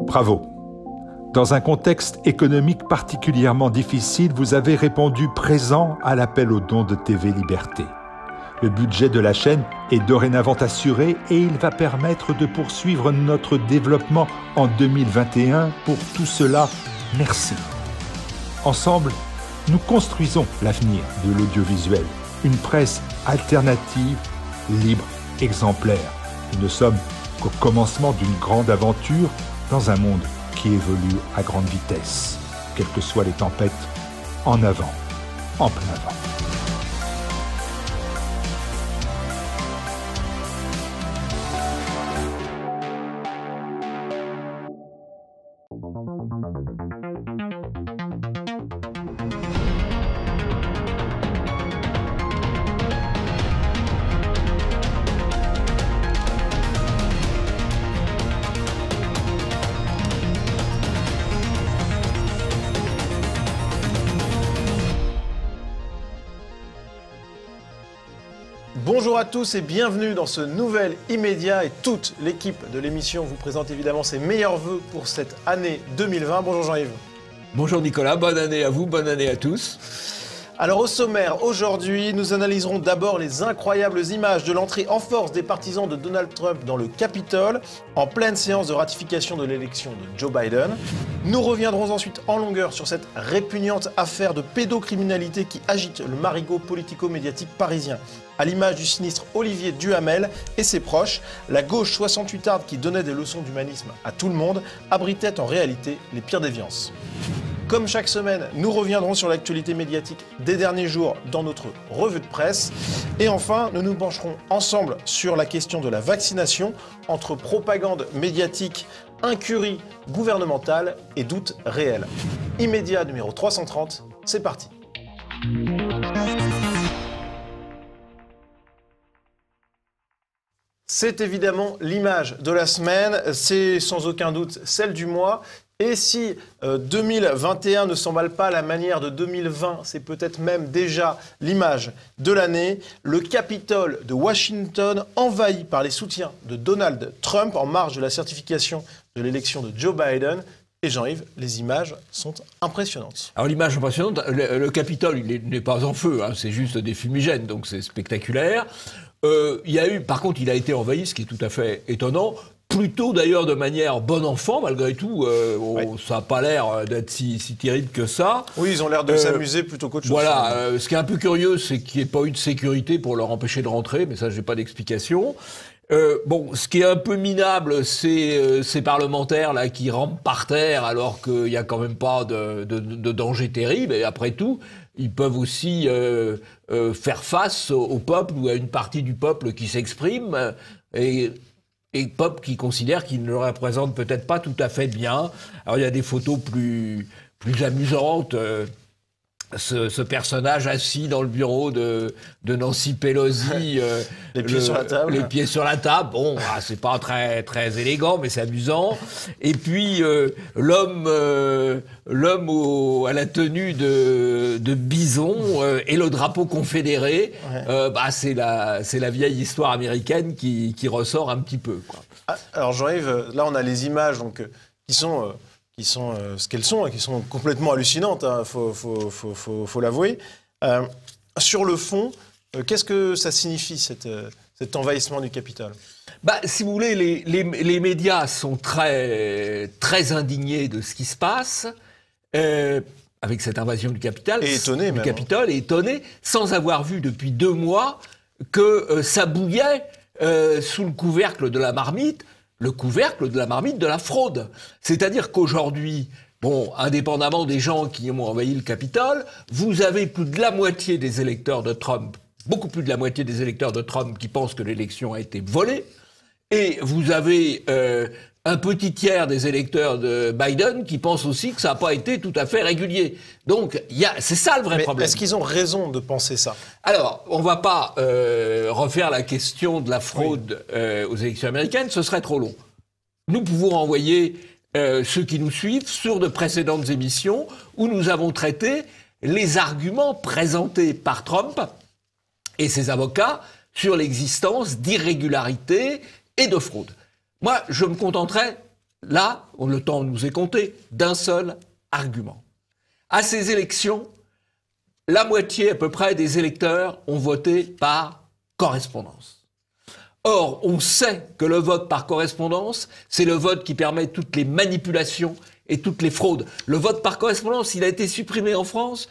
Bravo. Dans un contexte économique particulièrement difficile, vous avez répondu présent à l'appel aux dons de TV Liberté. Le budget de la chaîne est dorénavant assuré et il va permettre de poursuivre notre développement en 2021. Pour tout cela, merci. Ensemble, nous construisons l'avenir de l'audiovisuel. Une presse alternative, libre, exemplaire. Nous ne sommes qu'au commencement d'une grande aventure dans un monde qui évolue à grande vitesse. Quelles que soient les tempêtes, en avant, en plein vent. Bonjour à tous et bienvenue dans ce nouvel Immédiat et toute l'équipe de l'émission vous présente évidemment ses meilleurs vœux pour cette année 2020. Bonjour Jean-Yves. Bonjour Nicolas, bonne année à vous, bonne année à tous. Alors au sommaire, aujourd'hui, nous analyserons d'abord les incroyables images de l'entrée en force des partisans de Donald Trump dans le Capitole, en pleine séance de ratification de l'élection de Joe Biden. Nous reviendrons ensuite en longueur sur cette répugnante affaire de pédocriminalité qui agite le marigot politico-médiatique parisien. À l'image du sinistre Olivier Duhamel et ses proches, la gauche 68arde qui donnait des leçons d'humanisme à tout le monde abritait en réalité les pires déviances. Comme chaque semaine, nous reviendrons sur l'actualité médiatique des derniers jours dans notre revue de presse. Et enfin, nous nous pencherons ensemble sur la question de la vaccination entre propagande médiatique, incurie gouvernementale et doute réel. Immédiat numéro 330, c'est parti. C'est évidemment l'image de la semaine, c'est sans aucun doute celle du mois. Et si 2021 ne s'emballe pas à la manière de 2020, c'est peut-être même déjà l'image de l'année, le Capitole de Washington envahi par les soutiens de Donald Trump en marge de la certification de l'élection de Joe Biden. Et Jean-Yves, les images sont impressionnantes. Alors l'image impressionnante, le Capitole il n'est pas en feu, hein, c'est juste des fumigènes, donc c'est spectaculaire. Par contre, il a été envahi, ce qui est tout à fait étonnant. Plutôt d'ailleurs de manière bon enfant, malgré tout. Ça n'a pas l'air d'être si terrible que ça. Oui, ils ont l'air de s'amuser plutôt qu'autre chose. Voilà, ce qui est un peu curieux, c'est qu'il n'y ait pas eu de sécurité pour leur empêcher de rentrer, mais ça, j'ai pas d'explication. Ce qui est un peu minable, c'est ces parlementaires là qui rampent par terre alors qu'il n'y a quand même pas de danger terrible. Et après tout, ils peuvent aussi faire face au peuple ou à une partie du peuple qui s'exprime et peuple qui considère qu'il ne le représente peut-être pas tout à fait bien. Alors il y a des photos plus amusantes. Ce personnage assis dans le bureau de Nancy Pelosi, les pieds sur la table. Les pieds sur la table. Bon, c'est pas très très élégant, mais c'est amusant. Et puis l'homme à la tenue de bison et le drapeau confédéré. Ouais. C'est la vieille histoire américaine qui ressort un petit peu, quoi. Alors Jean-Yves, là on a les images donc qui sont ce qu'elles sont, et qui sont complètement hallucinantes, hein, faut l'avouer. Sur le fond, qu'est-ce que ça signifie cet envahissement du Capitole ? Si vous voulez, les médias sont très, très indignés de ce qui se passe, avec cette invasion du Capitole. Et étonnés même. Capitole, et étonnés, sans avoir vu depuis 2 mois que ça bouillait sous le couvercle de la marmite. Le couvercle de la marmite de la fraude. C'est-à-dire qu'aujourd'hui, indépendamment des gens qui ont envahi le Capitole, vous avez plus de la moitié des électeurs de Trump, beaucoup plus de la moitié des électeurs de Trump qui pensent que l'élection a été volée, et vous avez un petit tiers des électeurs de Biden qui pensent aussi que ça n'a pas été tout à fait régulier. Donc, c'est ça le vrai problème. Est-ce qu'ils ont raison de penser ça ? Alors, on ne va pas refaire la question de la fraude aux élections américaines, ce serait trop long. Nous pouvons envoyer ceux qui nous suivent sur de précédentes émissions où nous avons traité les arguments présentés par Trump et ses avocats sur l'existence d'irrégularités et de fraude. Moi, je me contenterai là, le temps nous est compté, d'un seul argument. À ces élections, la moitié à peu près des électeurs ont voté par correspondance. Or, on sait que le vote par correspondance, c'est le vote qui permet toutes les manipulations et toutes les fraudes. Le vote par correspondance, il a été supprimé en France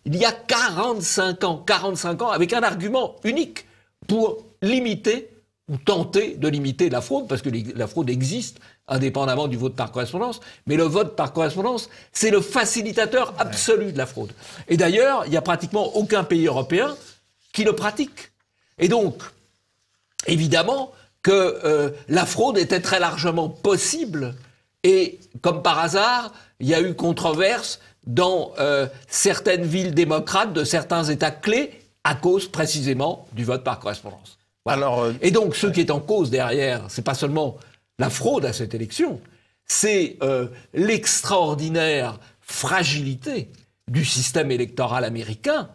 il y a 45 ans, avec un argument unique pour limiter ou tenter de limiter la fraude, parce que la fraude existe indépendamment du vote par correspondance, mais le vote par correspondance, c'est le facilitateur absolu de la fraude. Et d'ailleurs, il n'y a pratiquement aucun pays européen qui le pratique. Et donc, évidemment que la fraude était très largement possible, et comme par hasard, il y a eu controverse dans certaines villes démocrates de certains États clés à cause précisément du vote par correspondance. Voilà. Alors, et donc, ce qui est en cause derrière, c'est pas seulement la fraude à cette élection, c'est l'extraordinaire fragilité du système électoral américain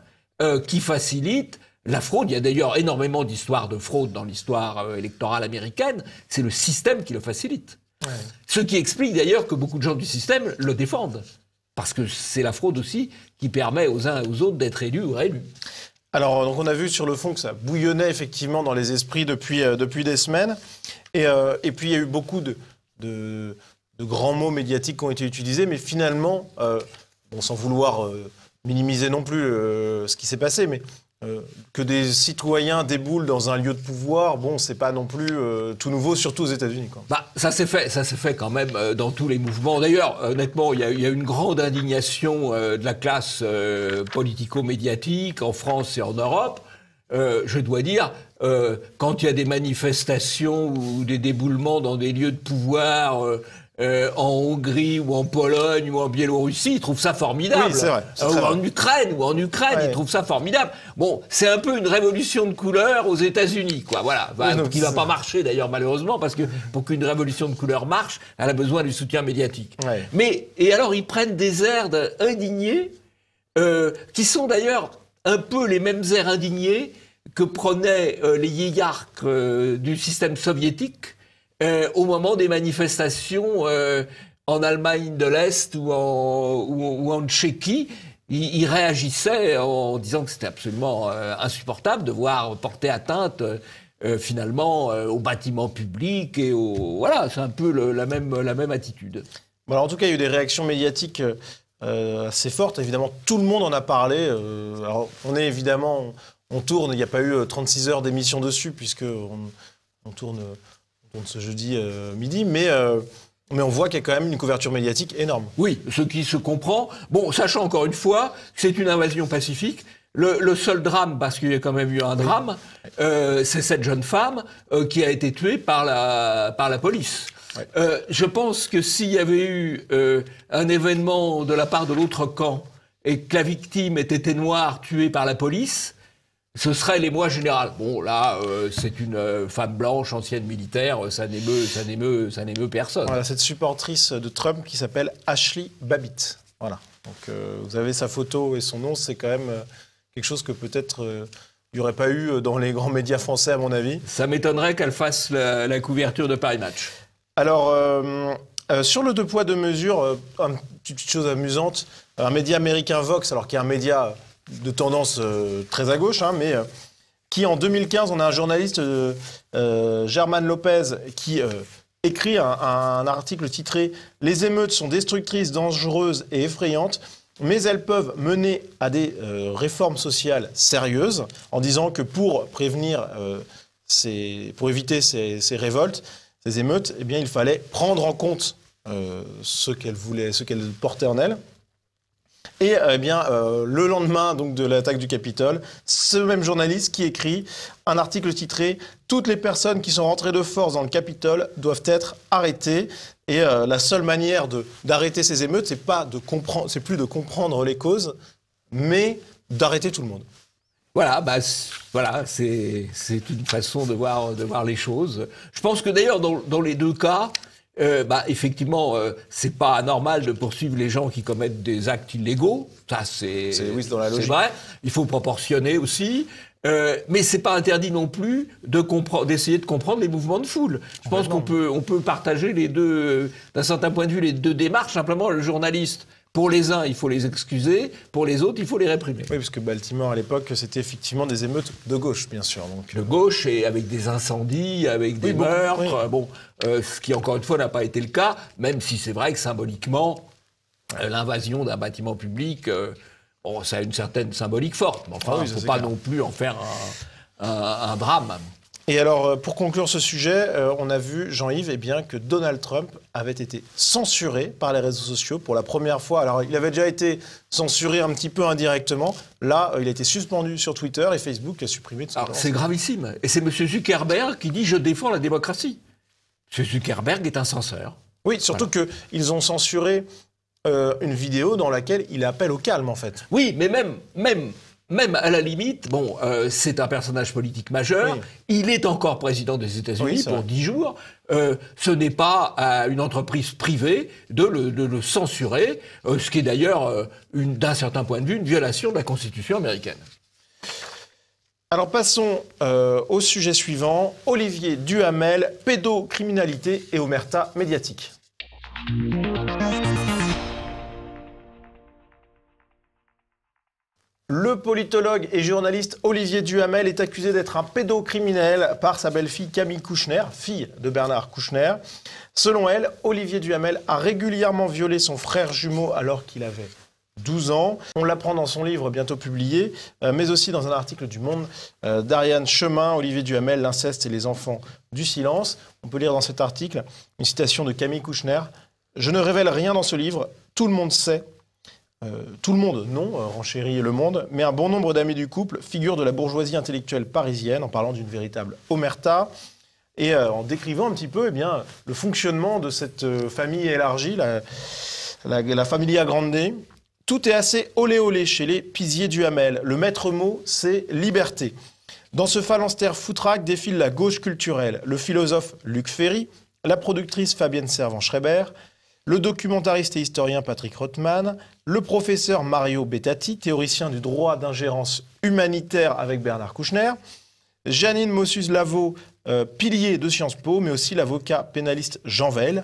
qui facilite la fraude. Il y a d'ailleurs énormément d'histoires de fraude dans l'histoire électorale américaine. C'est le système qui le facilite. Ouais. Ce qui explique d'ailleurs que beaucoup de gens du système le défendent. Parce que c'est la fraude aussi qui permet aux uns et aux autres d'être élus ou réélus. Alors, donc on a vu sur le fond que ça bouillonnait effectivement dans les esprits depuis des semaines. Et puis, il y a eu beaucoup de grands mots médiatiques qui ont été utilisés. Mais finalement, bon, sans vouloir minimiser non plus ce qui s'est passé, mais que des citoyens déboulent dans un lieu de pouvoir, bon, c'est pas non plus tout nouveau, surtout aux États-Unis, quoi. Bah, ça s'est fait quand même dans tous les mouvements. D'ailleurs, honnêtement, il y a une grande indignation de la classe politico-médiatique en France et en Europe. Je dois dire, quand il y a des manifestations ou des déboulements dans des lieux de pouvoir en Hongrie ou en Pologne ou en Biélorussie, ils trouvent ça formidable. Oui, c'est vrai. Ou en Ukraine, ouais. Ils trouvent ça formidable. Bon, c'est un peu une révolution de couleur aux États-Unis, quoi. Voilà, qui va pas marcher d'ailleurs malheureusement, parce que pour qu'une révolution de couleur marche, elle a besoin du soutien médiatique. Ouais. Mais et alors ils prennent des airs indignés, qui sont d'ailleurs un peu les mêmes airs indignés que prenaient les hiérarques du système soviétique. Au moment des manifestations en Allemagne de l'Est ou en Tchéquie, ils réagissaient en disant que c'était absolument insupportable de voir porter atteinte finalement aux bâtiments publics et voilà, c'est un peu la même attitude. Bon, alors, en tout cas, il y a eu des réactions médiatiques assez fortes. Évidemment, tout le monde en a parlé. Alors, on tourne. Il n'y a pas eu 36 heures d'émission dessus puisque on tourne ce jeudi midi, mais on voit qu'il y a quand même une couverture médiatique énorme. Oui, ce qui se comprend. Bon, sachant encore une fois que c'est une invasion pacifique. Le seul drame, parce qu'il y a quand même eu un drame, c'est cette jeune femme qui a été tuée par la police. Ouais. Je pense que s'il y avait eu un événement de la part de l'autre camp et que la victime était noire tuée par la police, ce serait l'émoi général. Bon, là, c'est une femme blanche, ancienne militaire, ça n'émeut personne. Voilà, cette supportrice de Trump qui s'appelle Ashley Babbitt. Voilà. Donc, vous avez sa photo et son nom, c'est quand même quelque chose que peut-être il n'y aurait pas eu dans les grands médias français, à mon avis. Ça m'étonnerait qu'elle fasse la couverture de Paris Match. Alors, sur le deux poids, deux mesures, une petite chose amusante, un média américain Vox, alors qui est un média de tendance très à gauche, hein, mais qui en 2015, on a un journaliste, German Lopez, qui écrit un article titré « Les émeutes sont destructrices, dangereuses et effrayantes, mais elles peuvent mener à des réformes sociales sérieuses », en disant que pour éviter ces révoltes, ces émeutes, eh bien, il fallait prendre en compte ce qu'elle portait en elle. Et le lendemain donc, de l'attaque du Capitole, ce même journaliste qui écrit un article titré « Toutes les personnes qui sont rentrées de force dans le Capitole doivent être arrêtées ». Et la seule manière d'arrêter ces émeutes, c'est plus de comprendre les causes, mais d'arrêter tout le monde. Voilà, c'est une façon de voir les choses. Je pense que d'ailleurs, dans les deux cas, effectivement, c'est pas anormal de poursuivre les gens qui commettent des actes illégaux. Ça, c'est dans la logique. vrai. Il faut proportionner aussi. Mais c'est pas interdit non plus d'essayer de comprendre les mouvements de foule. Je pense qu'on peut partager les deux, d'un certain point de vue, les deux démarches. Simplement, le journaliste, pour les uns, il faut les excuser, pour les autres, il faut les réprimer. Oui, parce que Baltimore, à l'époque, c'était effectivement des émeutes de gauche, bien sûr. Donc, de gauche, et avec des incendies, avec des meurtres. Oui. Ce qui, encore une fois, n'a pas été le cas, même si c'est vrai que symboliquement, l'invasion d'un bâtiment public... ça a une certaine symbolique forte, mais enfin, il ne faut pas non plus en faire un drame. Et alors, pour conclure ce sujet, on a vu, Jean-Yves, que Donald Trump avait été censuré par les réseaux sociaux pour la première fois. Alors, il avait déjà été censuré un petit peu indirectement. Là, il a été suspendu sur Twitter et Facebook a supprimé de son compte. C'est gravissime. Et c'est M. Zuckerberg qui dit « Je défends la démocratie ». M. Zuckerberg est un censeur. Oui, surtout qu'ils ont censuré... une vidéo dans laquelle il appelle au calme, en fait. Oui, mais même à la limite, c'est un personnage politique majeur, il est encore président des États-Unis pour 10 jours, ce n'est pas à une entreprise privée de le censurer, ce qui est d'ailleurs, d'un certain point de vue, une violation de la Constitution américaine. Alors passons au sujet suivant, Olivier Duhamel, pédocriminalité et omerta médiatique. Le politologue et journaliste Olivier Duhamel est accusé d'être un pédocriminel par sa belle-fille Camille Kouchner, fille de Bernard Kouchner. Selon elle, Olivier Duhamel a régulièrement violé son frère jumeau alors qu'il avait 12 ans. On l'apprend dans son livre bientôt publié, mais aussi dans un article du Monde d'Ariane Chemin, Olivier Duhamel, l'inceste et les enfants du silence. On peut lire dans cet article une citation de Camille Kouchner. « Je ne révèle rien dans ce livre, tout le monde sait. » Tout le monde, non, renchérit Le Monde, mais un bon nombre d'amis du couple figurent de la bourgeoisie intellectuelle parisienne en parlant d'une véritable omerta et en décrivant un petit peu le fonctionnement de cette famille élargie, la familia grande. Tout est assez olé olé chez les Pisier Duhamel. Le maître mot, c'est liberté. Dans ce phalanstère foutraque défile la gauche culturelle, le philosophe Luc Ferry, la productrice Fabienne Servan-Schreiber, le documentariste et historien Patrick Rothman, le professeur Mario Bettati, théoricien du droit d'ingérence humanitaire avec Bernard Kouchner, Janine Mossus-Lavaux, pilier de Sciences Po, mais aussi l'avocat pénaliste Jean Veil,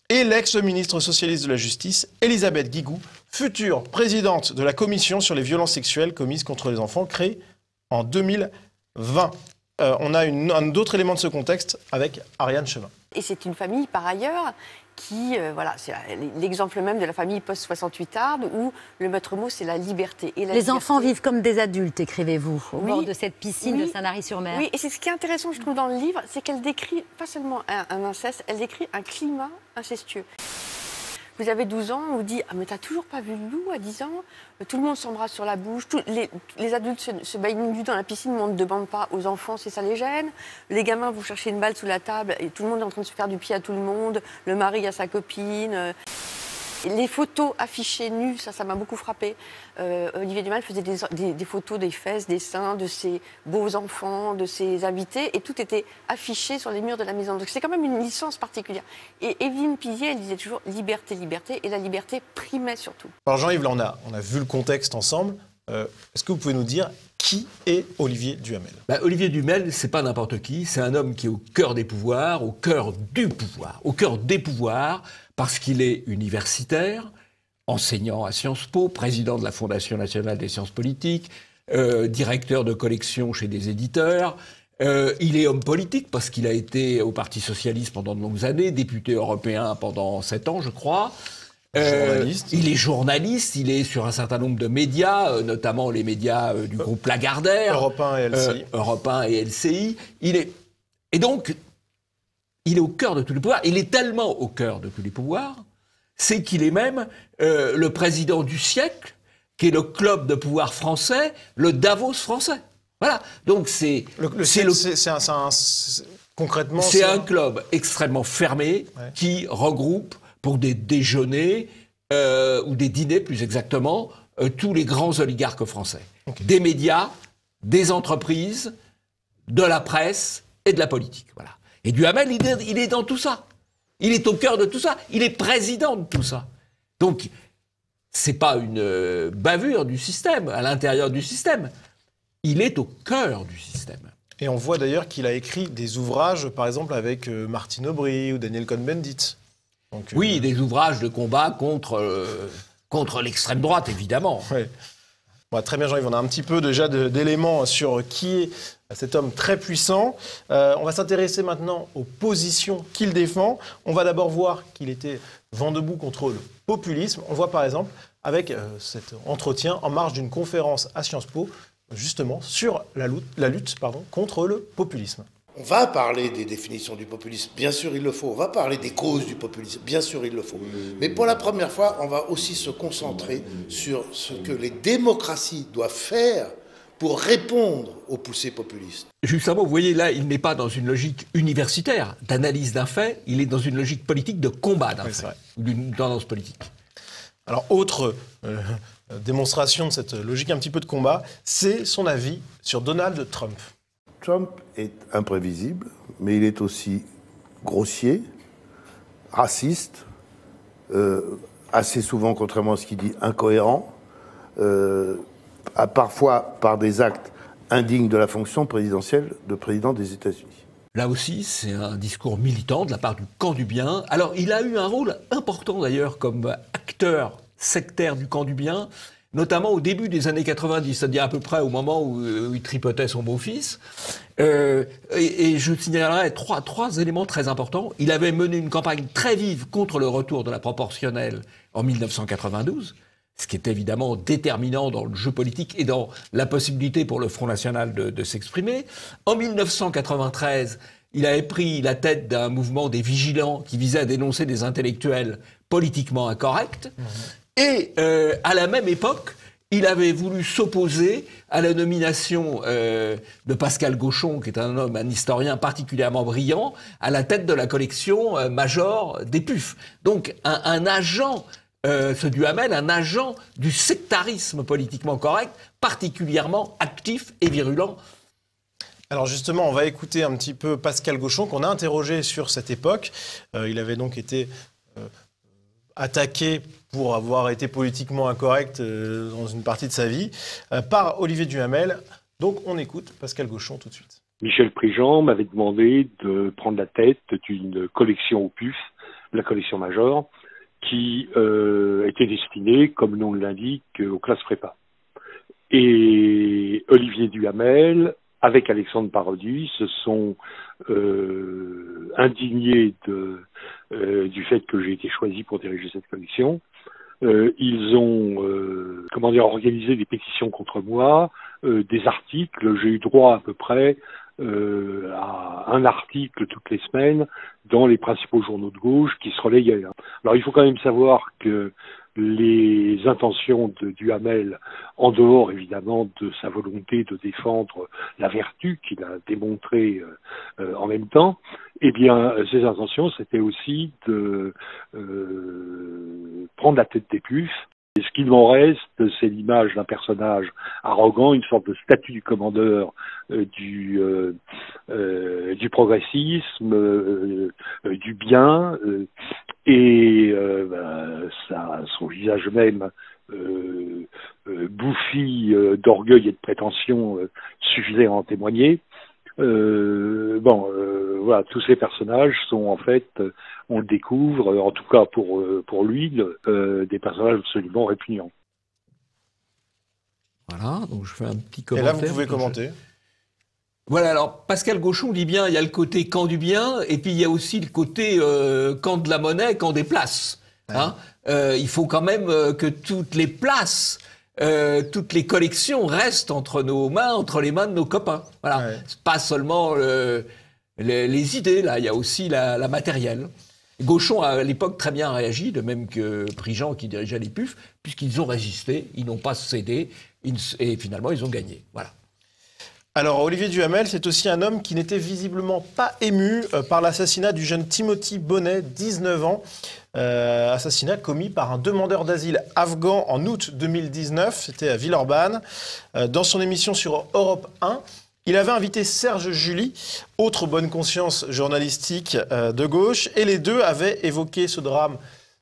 et l'ex-ministre socialiste de la Justice, Elisabeth Guigou, future présidente de la commission sur les violences sexuelles commises contre les enfants, créée en 2020. On a d'autres éléments de ce contexte avec Ariane Chemin. Et c'est une famille, par ailleurs, qui, c'est l'exemple même de la famille post-68arde où le maître mot, c'est la liberté. Et les enfants vivent comme des adultes, écrivez-vous, au bord de cette piscine de Sanary-sur-Mer. Oui, et c'est ce qui est intéressant, je trouve, dans le livre, c'est qu'elle décrit pas seulement un inceste, elle décrit un climat incestueux. Vous avez 12 ans, on vous dit « Ah, mais t'as toujours pas vu le loup à 10 ans ?» Tout le monde s'embrasse sur la bouche, les adultes se baignent nus dans la piscine, mais on ne demande pas aux enfants si ça les gêne. Les gamins vont chercher une balle sous la table et tout le monde est en train de se faire du pied à tout le monde. Le mari à sa copine. Les photos affichées nues, ça m'a beaucoup frappé. Olivier Duhamel faisait des photos des fesses, des seins, de ses beaux enfants, de ses invités, et tout était affiché sur les murs de la maison. Donc c'est quand même une licence particulière. Et Evelyne Pisier, elle disait toujours liberté, liberté, et la liberté primait surtout. Alors Jean-Yves, là on a vu le contexte ensemble. Est-ce que vous pouvez nous dire qui est Olivier Duhamel ? Olivier Duhamel, c'est pas n'importe qui, c'est un homme qui est au cœur des pouvoirs, au cœur du pouvoir, au cœur des pouvoirs, parce qu'il est universitaire, enseignant à Sciences Po, président de la Fondation nationale des sciences politiques, directeur de collection chez des éditeurs. Il est homme politique parce qu'il a été au Parti socialiste pendant de longues années, député européen pendant 7 ans, je crois. Il est journaliste, il est sur un certain nombre de médias, notamment les médias du groupe Lagardère. Europe 1 et LCI. Europe 1 et LCI. Et donc, il est au cœur de tous les pouvoirs. Il est tellement au cœur de tous les pouvoirs, c'est qu'il est même le président du siècle, qui est le club de pouvoir français, le Davos français. Voilà. Donc concrètement, c'est un club extrêmement fermé qui regroupe pour des déjeuners ou des dîners plus exactement tous les grands oligarques français. Okay. Des médias, des entreprises, de la presse et de la politique. Voilà. Et Duhamel, il est dans tout ça. Il est au cœur de tout ça. Il est président de tout ça. Donc, c'est pas une bavure du système, à l'intérieur du système. il est au cœur du système. Et on voit d'ailleurs qu'il a écrit des ouvrages, par exemple avec Martine Aubry ou Daniel Cohn-Bendit. Oui, des ouvrages de combat contre l'extrême droite, évidemment. Ouais. Bon, très bien, Jean-Yves, on a un petit peu déjà d'éléments sur qui est cet homme très puissant. On va s'intéresser maintenant aux positions qu'il défend. On va d'abord voir qu'il était vent debout contre le populisme. On voit par exemple avec cet entretien en marge d'une conférence à Sciences Po, justement sur la lutte contre le populisme. On va parler des définitions du populisme, bien sûr il le faut. On va parler des causes du populisme, bien sûr il le faut. Mais pour la première fois, on va aussi se concentrer sur ce que les démocraties doivent faire pour répondre aux poussées populistes. Justement, vous voyez, là, il n'est pas dans une logique universitaire d'analyse d'un fait, il est dans une logique politique de combat d'un fait, ou d'une tendance politique. Alors, autre démonstration de cette logique un petit peu de combat, c'est son avis sur Donald Trump. Trump est imprévisible, mais il est aussi grossier, raciste, assez souvent, contrairement à ce qu'il dit, incohérent, parfois par des actes indignes de la fonction présidentielle de président des États-Unis. Là aussi, c'est un discours militant de la part du camp du bien. Alors, il a eu un rôle important d'ailleurs comme acteur sectaire du camp du bien, notamment au début des années 90, c'est-à-dire à peu près au moment où il tripotait son beau-fils. Et je signalerai trois éléments très importants. Il avait mené une campagne très vive contre le retour de la proportionnelle en 1992, ce qui est évidemment déterminant dans le jeu politique et dans la possibilité pour le Front National de s'exprimer. En 1993, il avait pris la tête d'un mouvement des vigilants qui visait à dénoncer des intellectuels politiquement incorrects. Et à la même époque, il avait voulu s'opposer à la nomination de Pascal Gauchon, qui est un historien particulièrement brillant, à la tête de la collection Major des PUF. Donc un agent, ce Duhamel, un agent du sectarisme politiquement correct, particulièrement actif et virulent. Alors justement, on va écouter un petit peu Pascal Gauchon, qu'on a interrogé sur cette époque. Il avait donc été attaqué pour avoir été politiquement incorrect dans une partie de sa vie, par Olivier Duhamel. Donc on écoute Pascal Gauchon tout de suite. Michel Prigent m'avait demandé de prendre la tête d'une collection au PUF, la collection Major, qui était destinée, comme le nom l'indique, aux classes prépa. Et Olivier Duhamel, avec Alexandre Parodi, se sont indignés du fait que j'ai été choisi pour diriger cette collection. Ils ont organisé des pétitions contre moi, des articles. J'ai eu droit à peu près à un article toutes les semaines dans les principaux journaux de gauche qui se relayaient. Alors il faut quand même savoir que les intentions de Duhamel, en dehors évidemment de sa volonté de défendre la vertu qu'il a démontrée en même temps, eh bien ses intentions c'était aussi de prendre la tête des puces. Et ce qu'il m'en reste, c'est l'image d'un personnage arrogant, une sorte de statue du commandeur du progressisme, du bien, et son visage même bouffi d'orgueil et de prétention suffisait à en témoigner. Voilà, tous ces personnages sont en fait, on le découvre, en tout cas pour lui, des personnages absolument répugnants. Voilà, donc je fais un petit commentaire. Et là, vous pouvez commenter. Voilà, alors Pascal Gauchon dit bien, il y a le côté camp du bien, et puis il y a aussi le côté camp de la monnaie, camp des places. Hein. Il faut quand même que toutes les places, toutes les collections restent entre nos mains, entre les mains de nos copains. Voilà, c'est pas seulement les idées, là, il y a aussi la matérielle. Gauchon a à l'époque très bien réagi, de même que Prigent qui dirigeait les PUF, puisqu'ils ont résisté, ils n'ont pas cédé, et finalement ils ont gagné. Voilà. Alors, Olivier Duhamel, c'est aussi un homme qui n'était visiblement pas ému par l'assassinat du jeune Timothy Bonnet, 19 ans. Assassinat commis par un demandeur d'asile afghan en août 2019. C'était à Villeurbanne. Dans son émission sur Europe 1, il avait invité Serge July, autre bonne conscience journalistique de gauche. Et les deux avaient évoqué ce drame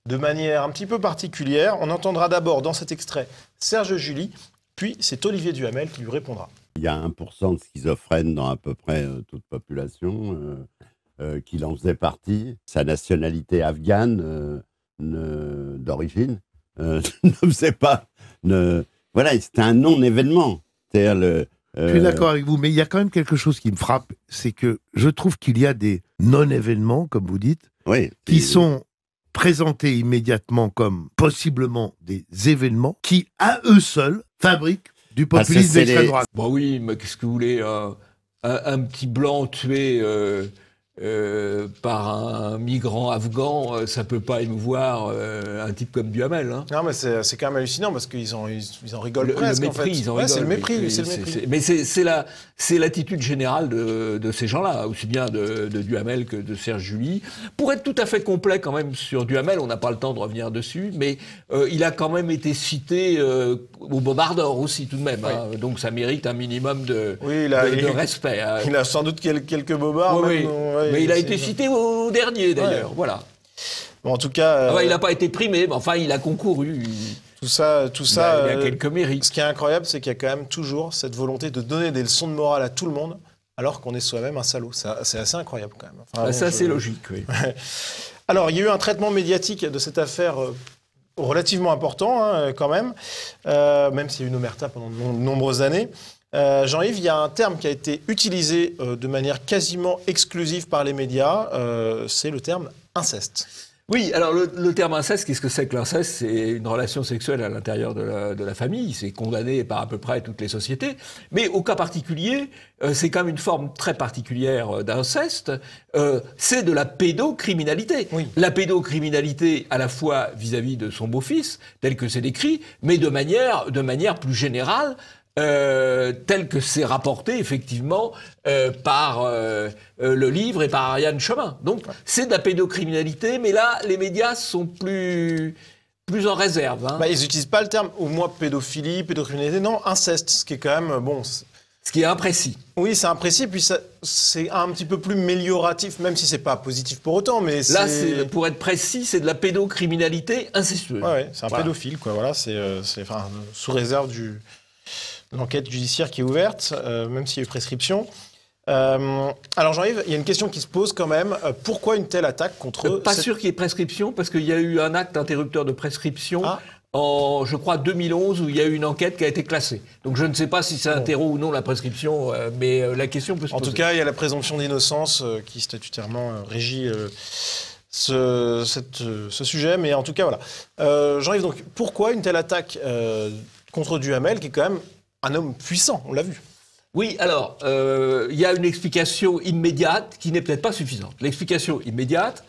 de manière un petit peu particulière. On entendra d'abord dans cet extrait Serge July, puis c'est Olivier Duhamel qui lui répondra. Il y a 1% de schizophrènes dans à peu près toute population, qu'il en faisait partie. Sa nationalité afghane d'origine ne faisait pas... Voilà, c'était un non-événement. C'est-à-dire Je suis d'accord avec vous, mais il y a quand même quelque chose qui me frappe, c'est que je trouve qu'il y a des non-événements, comme vous dites, qui sont présentés immédiatement comme possiblement des événements qui, à eux seuls, fabriquent du populisme d'extrême droite. Bon oui, mais qu'est-ce que vous voulez, un petit blanc tué par un migrant afghan, ça peut pas émouvoir un type comme Duhamel. Hein. Non, mais c'est quand même hallucinant parce qu'ils en rigolent presque. Le mépris, en fait. Ils en rigolent. C'est le mépris. Mais c'est l'attitude générale de ces gens-là, aussi bien de Duhamel que de Serge July. Pour être tout à fait complet quand même sur Duhamel, on n'a pas le temps de revenir dessus, mais il a quand même été cité au Bombardor aussi tout de même. Oui. Hein, donc ça mérite un minimum de respect. Il a sans doute quelques bobards. Oui. Mais il a été cité au dernier, d'ailleurs. Ouais. Voilà. Bon, en tout cas... il n'a pas été primé, mais enfin, il a concouru. Tout ça, il a quelques mérites. Ce qui est incroyable, c'est qu'il y a quand même toujours cette volonté de donner des leçons de morale à tout le monde, alors qu'on est soi-même un salaud. C'est assez incroyable, quand même. Enfin, c'est assez logique, oui. Alors, il y a eu un traitement médiatique de cette affaire relativement important, hein, quand même, même s'il y a eu une omerta pendant de nombreuses années. Jean-Yves, il y a un terme qui a été utilisé de manière quasiment exclusive par les médias, c'est le terme inceste. Oui, alors le terme inceste, qu'est-ce que c'est que l'inceste? C'est une relation sexuelle à l'intérieur de la famille, c'est condamné par à peu près toutes les sociétés, mais au cas particulier, c'est quand même une forme très particulière d'inceste, c'est de la pédocriminalité. Oui. La pédocriminalité à la fois vis-à-vis de son beau-fils, tel que c'est décrit, mais de manière plus générale, tel que c'est rapporté effectivement par le livre et par Ariane Chemin. Donc c'est de la pédocriminalité, mais là les médias sont plus en réserve. Hein. Ils n'utilisent pas le terme, au moins pédophilie, pédocriminalité, non, inceste, ce qui est quand même bon. Ce qui est imprécis. Oui, c'est imprécis, puis c'est un petit peu plus mélioratif, même si c'est pas positif pour autant, mais là, pour être précis, c'est de la pédocriminalité incestueuse. Ouais, c'est un pédophile, quoi. Voilà, c'est sous réserve l'enquête judiciaire qui est ouverte, même s'il y a eu prescription. Alors Jean-Yves, il y a une question qui se pose quand même. Pourquoi une telle attaque contre... Pas sûr qu'il y ait prescription, parce qu'il y a eu un acte interrupteur de prescription en, je crois, 2011, où il y a eu une enquête qui a été classée. Donc je ne sais pas si ça interrompt ou non la prescription, mais la question peut se poser. En tout cas, il y a la présomption d'innocence qui statutairement régit ce sujet. Mais en tout cas, voilà. Jean-Yves, donc, pourquoi une telle attaque contre Duhamel, qui est quand même un homme puissant, on l'a vu. Oui, alors, il y a une explication immédiate qui n'est peut-être pas suffisante. L'explication immédiate,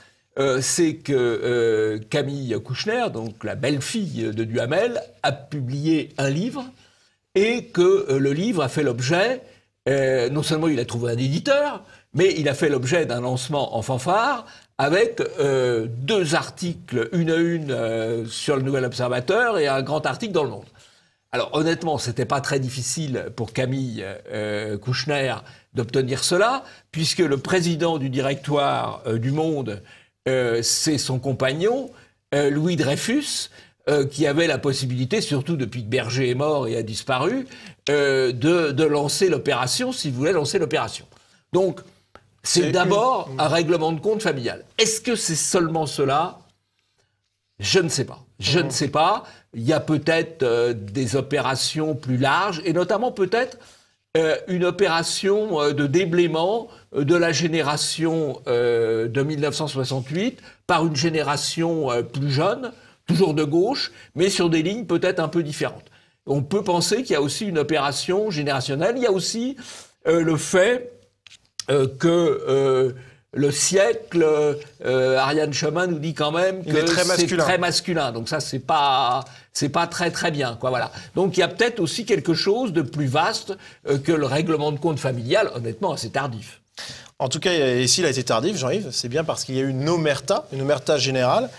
c'est que Camille Kouchner, donc la belle-fille de Duhamel, a publié un livre et que le livre a fait l'objet, non seulement il a trouvé un éditeur, mais il a fait l'objet d'un lancement en fanfare avec 2 articles, une à une sur le Nouvel Observateur et un grand article dans Le Monde. Alors honnêtement, c'était pas très difficile pour Camille Kouchner d'obtenir cela, puisque le président du directoire du Monde, c'est son compagnon, Louis Dreyfus, qui avait la possibilité, surtout depuis que Berger est mort et a disparu, de lancer l'opération, s'il voulait lancer l'opération. Donc, c'est d'abord un règlement de compte familial. Est-ce que c'est seulement cela ? Je ne sais pas. Je ne sais pas. Il y a peut-être des opérations plus larges, et notamment peut-être une opération de déblaiement de la génération de 1968 par une génération plus jeune, toujours de gauche, mais sur des lignes peut-être un peu différentes. On peut penser qu'il y a aussi une opération générationnelle. Il y a aussi le fait que... le siècle, Ariane Chemin nous dit quand même que c'est très masculin. Donc ça, c'est pas très très bien, quoi. Voilà. Donc il y a peut-être aussi quelque chose de plus vaste que le règlement de compte familial, honnêtement assez tardif. En tout cas, ici, il a été tardif, Jean-Yves. C'est bien parce qu'il y a eu une omerta générale.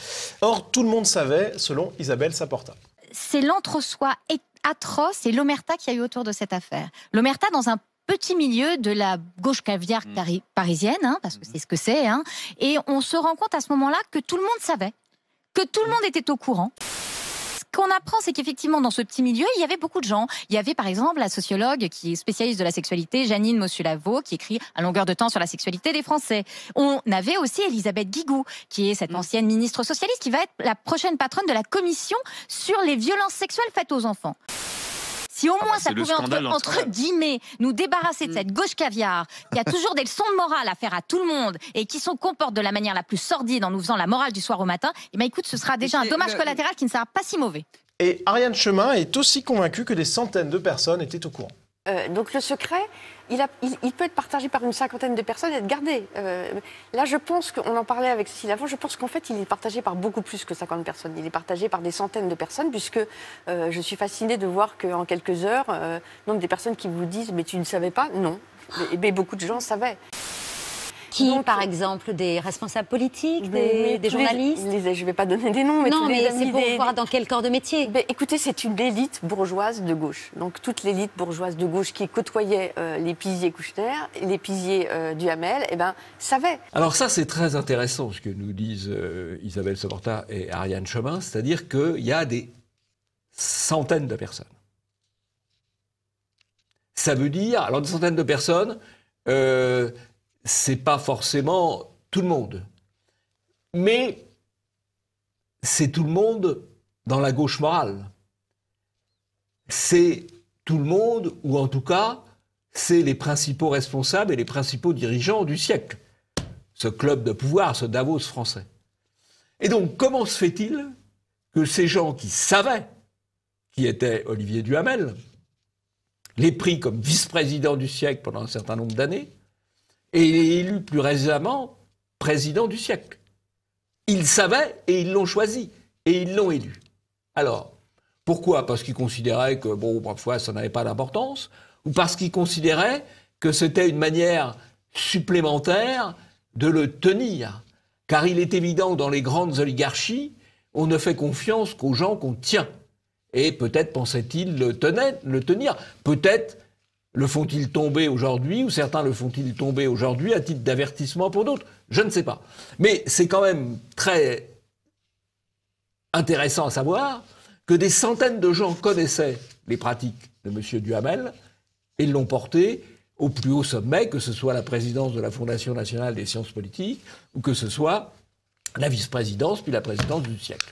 Or, tout le monde savait, selon Isabelle Saporta. C'est l'entre-soi atroce et l'omerta qu'il y a eu autour de cette affaire. L'omerta dans un petit milieu de la gauche caviar parisienne, hein, parce que c'est ce que c'est, hein, et on se rend compte à ce moment-là que tout le monde savait, que tout le monde était au courant. qu'on apprend, c'est qu'effectivement, dans ce petit milieu, il y avait beaucoup de gens. Il y avait, par exemple, la sociologue qui est spécialiste de la sexualité, Janine Mossulavo, qui écrit à longueur de temps sur la sexualité des Français. On avait aussi Elisabeth Guigou, qui est cette ancienne ministre socialiste, qui va être la prochaine patronne de la commission sur les violences sexuelles faites aux enfants. Si au moins ça pouvait, entre guillemets, nous débarrasser de cette gauche caviar, qui a toujours des leçons de morale à faire à tout le monde et qui se comporte de la manière la plus sordide en nous faisant la morale du soir au matin, eh bien écoute, ce sera déjà un dommage collatéral qui ne sera pas si mauvais. Et Ariane Chemin est aussi convaincue que des centaines de personnes étaient au courant. Donc le secret, il peut être partagé par une cinquantaine de personnes et être gardé. Là, je pense qu'on en parlait avec Cécile avant, je pense qu'en fait, il est partagé par beaucoup plus que 50 personnes. Il est partagé par des centaines de personnes, puisque je suis fascinée de voir qu'en quelques heures, nombre des personnes qui vous disent « mais tu ne savais pas ?» Non. Mais beaucoup de gens savaient. Qui, par exemple, des responsables politiques, des journalistes je ne vais pas donner des noms, mais non, mais c'est pour voir dans quel corps de métier. Écoutez, c'est une élite bourgeoise de gauche. Donc toute l'élite bourgeoise de gauche qui côtoyait les pisiers Kouchner, les pisiers Duhamel, eh ben, savait. Alors ça, c'est très intéressant ce que nous disent Isabelle Saporta et Ariane Chemin, c'est-à-dire qu'il y a des centaines de personnes. Ça veut dire, alors des centaines de personnes, c'est pas forcément tout le monde. Mais c'est tout le monde dans la gauche morale. C'est tout le monde, ou en tout cas, c'est les principaux responsables et les principaux dirigeants du siècle. Ce club de pouvoir, ce Davos français. Et donc, comment se fait-il que ces gens qui savaient qui était Olivier Duhamel, l'ait pris comme vice-président du siècle pendant un certain nombre d'années, et il est élu plus récemment président du siècle. Ils savaient et ils l'ont choisi, et ils l'ont élu. Alors, pourquoi? Parce qu'ils considéraient que, bon, parfois, ça n'avait pas d'importance, ou parce qu'ils considéraient que c'était une manière supplémentaire de le tenir. Car il est évident que dans les grandes oligarchies, on ne fait confiance qu'aux gens qu'on tient. Et peut-être pensaient-ils le tenir. Peut-être le font-ils tomber aujourd'hui, ou certains le font-ils tomber aujourd'hui à titre d'avertissement pour d'autres. Je ne sais pas. Mais c'est quand même très intéressant à savoir que des centaines de gens connaissaient les pratiques de M. Duhamel et l'ont porté au plus haut sommet, que ce soit la présidence de la Fondation nationale des sciences politiques ou que ce soit la vice-présidence puis la présidence du siècle.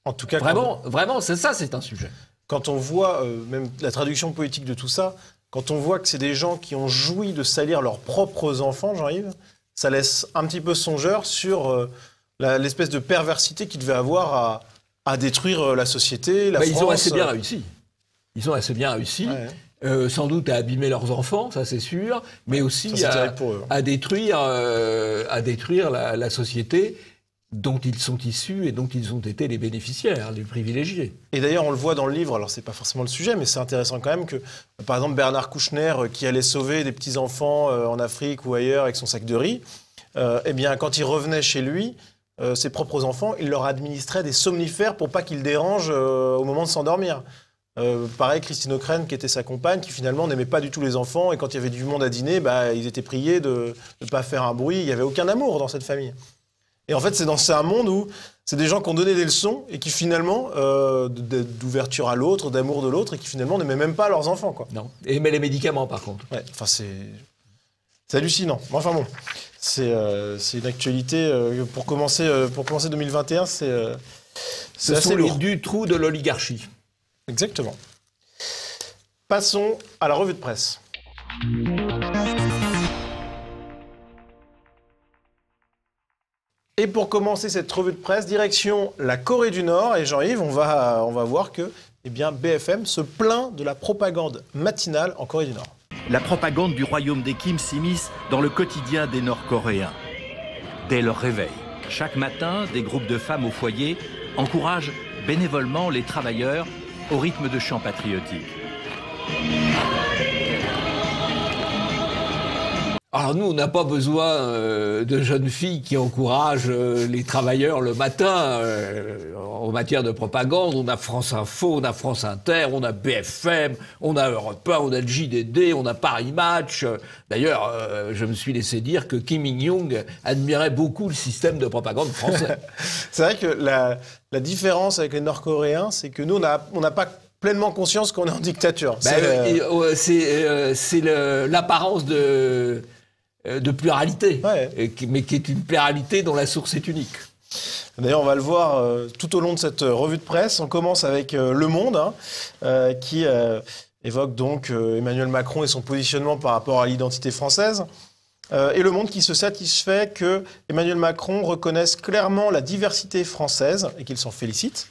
En tout cas, vraiment, c'est ça, c'est un sujet. Quand on voit, même la traduction poétique de tout ça, quand on voit que c'est des gens qui ont joui de salir leurs propres enfants, Jean-Yves, ça laisse un petit peu songeur sur l'espèce de perversité qu'ils devaient avoir à détruire la société, la France. Ils ont assez bien réussi. Ils ont assez bien réussi. Ouais. Sans doute à abîmer leurs enfants, ça c'est sûr, mais aussi à détruire la société dont ils sont issus et dont ils ont été les bénéficiaires, les privilégiés. Et d'ailleurs, on le voit dans le livre, alors c'est pas forcément le sujet, mais c'est intéressant quand même que, par exemple, Bernard Kouchner, qui allait sauver des petits-enfants en Afrique ou ailleurs avec son sac de riz, eh bien, quand il revenait chez lui, ses propres enfants, il leur administrait des somnifères pour pas qu'ils dérangent au moment de s'endormir. Pareil, Christine Ockrent, qui était sa compagne, qui finalement n'aimait pas du tout les enfants, et quand il y avait du monde à dîner, ils étaient priés de ne pas faire un bruit, il n'y avait aucun amour dans cette famille. Et en fait, c'est un monde où c'est des gens qui ont donné des leçons et qui finalement, d'ouverture à l'autre, d'amour de l'autre, et qui finalement n'aimaient même pas leurs enfants, quoi. Non, et aimaient les médicaments par contre. Ouais, enfin c'est hallucinant. Enfin bon, c'est une actualité, pour commencer 2021, c'est assez lourd. Du trou de l'oligarchie. Exactement. Passons à la revue de presse. Et pour commencer cette revue de presse, direction la Corée du Nord. Et Jean-Yves, on va voir que BFM se plaint de la propagande matinale en Corée du Nord. La propagande du royaume des Kim s'immisce dans le quotidien des Nord-Coréens. Dès leur réveil, chaque matin, des groupes de femmes au foyer encouragent bénévolement les travailleurs au rythme de chants patriotiques. Alors nous, on n'a pas besoin de jeunes filles qui encouragent les travailleurs le matin en matière de propagande. On a France Info, on a France Inter, on a BFM, on a Europe 1, on a le JDD, on a Paris Match. D'ailleurs, je me suis laissé dire que Kim Il-jong admirait beaucoup le système de propagande français. C'est vrai que la différence avec les Nord-Coréens, c'est que nous, on n'a pas pleinement conscience qu'on est en dictature. C'est l'apparence de pluralité, mais qui est une pluralité dont la source est unique. D'ailleurs, on va le voir tout au long de cette revue de presse. On commence avec Le Monde, qui évoque donc Emmanuel Macron et son positionnement par rapport à l'identité française. Et Le Monde qui se satisfait que Emmanuel Macron reconnaisse clairement la diversité française et qu'il s'en félicite.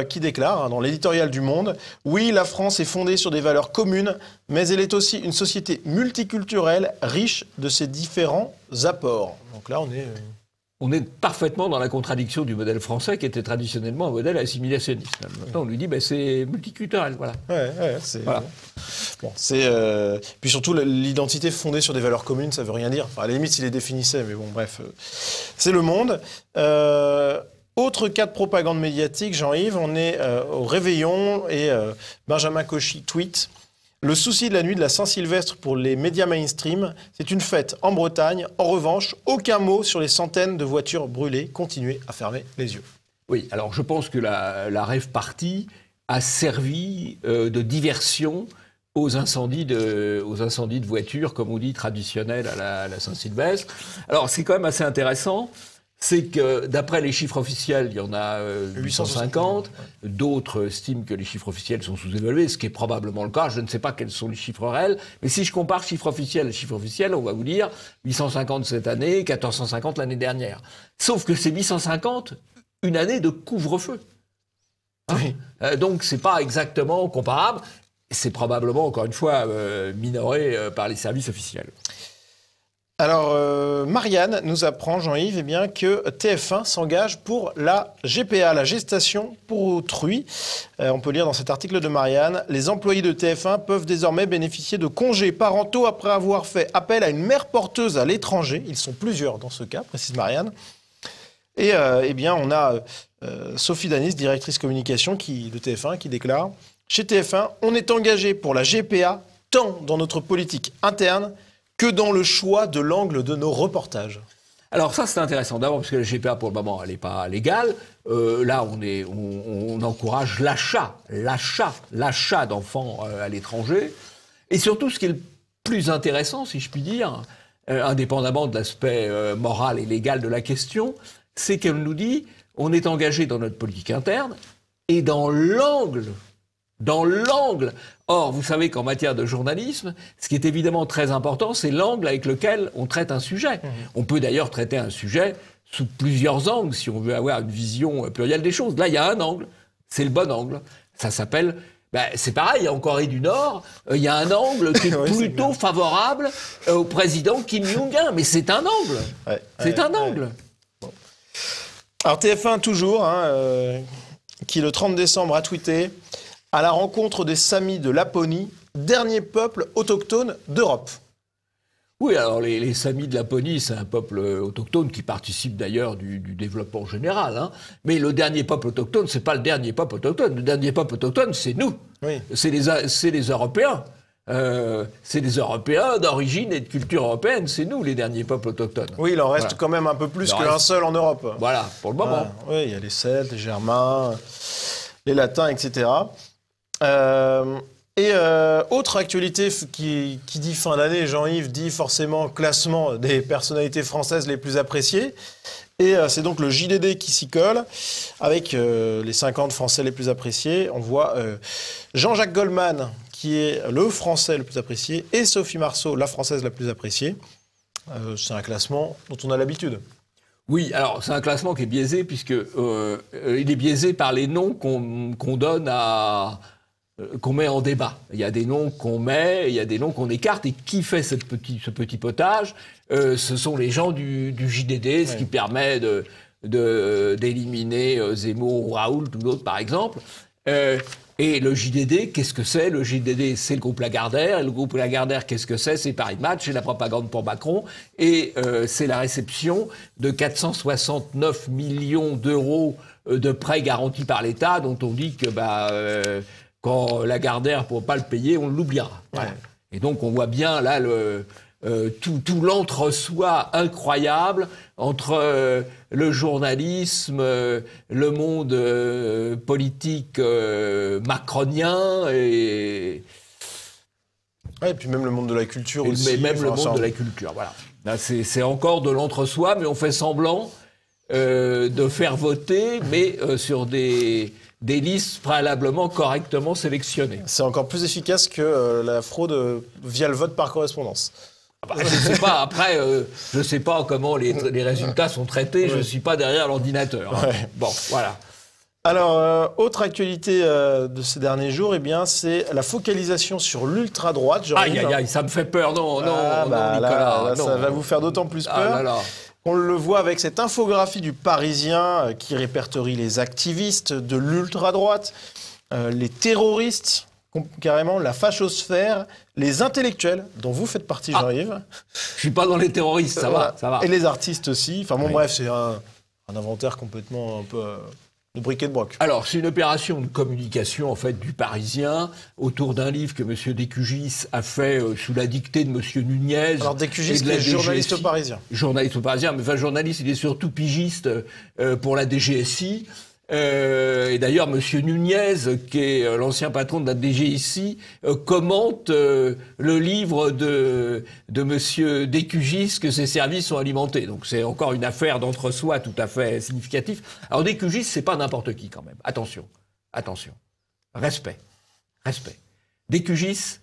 Qui déclare dans l'éditorial du Monde « Oui, la France est fondée sur des valeurs communes, mais elle est aussi une société multiculturelle, riche de ses différents apports. » Donc là, on est parfaitement dans la contradiction du modèle français qui était traditionnellement un modèle assimilationniste. Maintenant, on lui dit c'est multiculturel, voilà. Voilà. Bon, puis surtout, l'identité fondée sur des valeurs communes, ça veut rien dire. Enfin, à la limite, s'il les définissait, mais bon, bref. C'est Le Monde. Autre cas de propagande médiatique, Jean-Yves, on est au Réveillon et Benjamin Cauchy tweet « Le souci de la nuit de la Saint-Sylvestre pour les médias mainstream, c'est une fête en Bretagne. En revanche, aucun mot sur les centaines de voitures brûlées. Continuez à fermer les yeux. » Oui, alors je pense que la rave party a servi de diversion aux incendies de voitures, comme on dit, traditionnels à la Saint-Sylvestre. Alors c'est quand même assez intéressant. C'est que, d'après les chiffres officiels, il y en a 850. D'autres estiment que les chiffres officiels sont sous-évalués, ce qui est probablement le cas. Je ne sais pas quels sont les chiffres réels. Mais si je compare chiffre officiel et chiffre officiel, on va vous dire 850 cette année, 1450 l'année dernière. Sauf que c'est 850 une année de couvre-feu. Hein, donc, c'est pas exactement comparable. C'est probablement, encore une fois, minoré par les services officiels. Alors, Marianne nous apprend, Jean-Yves, que TF1 s'engage pour la GPA, la gestation pour autrui. On peut lire dans cet article de Marianne, les employés de TF1 peuvent désormais bénéficier de congés parentaux après avoir fait appel à une mère porteuse à l'étranger. Ils sont plusieurs dans ce cas, précise Marianne. Et on a Sophie Danis, directrice communication de TF1, qui déclare « Chez TF1, on est engagé pour la GPA tant dans notre politique interne que dans le choix de l'angle de nos reportages. » Alors ça, c'est intéressant. D'abord, parce que la GPA, pour le moment, elle n'est pas légale. Là, on encourage l'achat d'enfants à l'étranger. Et surtout, ce qui est le plus intéressant, si je puis dire, indépendamment de l'aspect moral et légal de la question, c'est qu'elle nous dit, on est engagé dans notre politique interne et dans l'angle. Or, vous savez qu'en matière de journalisme, ce qui est évidemment très important, c'est l'angle avec lequel on traite un sujet. On peut d'ailleurs traiter un sujet sous plusieurs angles, si on veut avoir une vision plurielle des choses. Là, il y a un angle, c'est le bon angle. Ça s'appelle... c'est pareil, en Corée du Nord, il y a un angle qui est plutôt favorable au président Kim Jong-un. Mais c'est un angle. C'est un angle. Bon. Alors TF1 toujours, qui le 30 décembre a tweeté « À la rencontre des Samis de Laponie, dernier peuple autochtone d'Europe. » Oui, alors les Samis de Laponie, c'est un peuple autochtone qui participe d'ailleurs du développement général. Hein. Mais le dernier peuple autochtone, c'est pas le dernier peuple autochtone. Le dernier peuple autochtone, c'est nous. Oui. C'est les Européens. C'est les Européens d'origine et de culture européenne. C'est nous, les derniers peuples autochtones. Oui, il en reste quand même un peu plus qu'un seul en Europe. Voilà, pour le moment. Oui, il y a les Celtes, les Germains, les Latins, etc. Autre actualité qui dit fin d'année, Jean-Yves dit forcément classement des personnalités françaises les plus appréciées. Et c'est donc le JDD qui s'y colle, avec les 50 Français les plus appréciés. On voit Jean-Jacques Goldman, qui est le Français le plus apprécié, et Sophie Marceau, la Française la plus appréciée. C'est un classement dont on a l'habitude. Oui, alors c'est un classement qui est biaisé, puisque il est biaisé par les noms qu'on donne qu'on met en débat. Il y a des noms qu'on met, il y a des noms qu'on écarte, et qui fait ce petit potage ce sont les gens du JDD, ce qui permet d'éliminer Zemmour ou Raoult ou d'autres, par exemple. Et Et le JDD, qu'est-ce que c'est? Le JDD, c'est le groupe Lagardère. Et le groupe Lagardère, qu'est-ce que c'est Paris Match, c'est la propagande pour Macron. Et c'est la réception de 469 millions d'euros de prêts garantis par l'État, dont on dit que quand Lagardère ne pourra pas le payer, on l'oubliera. Ouais. Et donc on voit bien là tout l'entre-soi incroyable entre le journalisme, le monde politique macronien et puis même le monde de la culture aussi. Mais même le monde de la culture, voilà. Là, c'est encore de l'entre-soi, mais on fait semblant de faire voter, mais sur des listes préalablement correctement sélectionnées. C'est encore plus efficace que la fraude via le vote par correspondance. Je ne sais pas, après, je ne sais pas comment les résultats sont traités, je ne suis pas derrière l'ordinateur. Hein. Ouais. Bon, voilà. Alors, autre actualité de ces derniers jours, c'est la focalisation sur l'ultra-droite. Aïe, ça me fait peur, non, Nicolas. Là, ça va vous faire d'autant plus peur. On le voit avec cette infographie du Parisien qui répertorie les activistes de l'ultra-droite, les terroristes, carrément la fachosphère, les intellectuels, dont vous faites partie, Jean-Yves. Je suis pas dans les terroristes, ça va. Et les artistes aussi. Enfin bon, bref, c'est un inventaire complètement un peu de briquet de broc. Alors, c'est une opération de communication, en fait, du Parisien, autour d'un livre que M. Descugis a fait sous la dictée de M. Nunez. Alors, Descugis, qui est journaliste au Parisien. Journaliste au Parisien, mais enfin, journaliste, il est surtout pigiste pour la DGSI. Et d'ailleurs, M. Nunez, qui est l'ancien patron de la DGSI, commente le livre de M. Descugis que ses services sont alimentés. Donc c'est encore une affaire d'entre-soi tout à fait significative. Alors Descugis, c'est pas n'importe qui quand même. Attention. Respect. Descugis,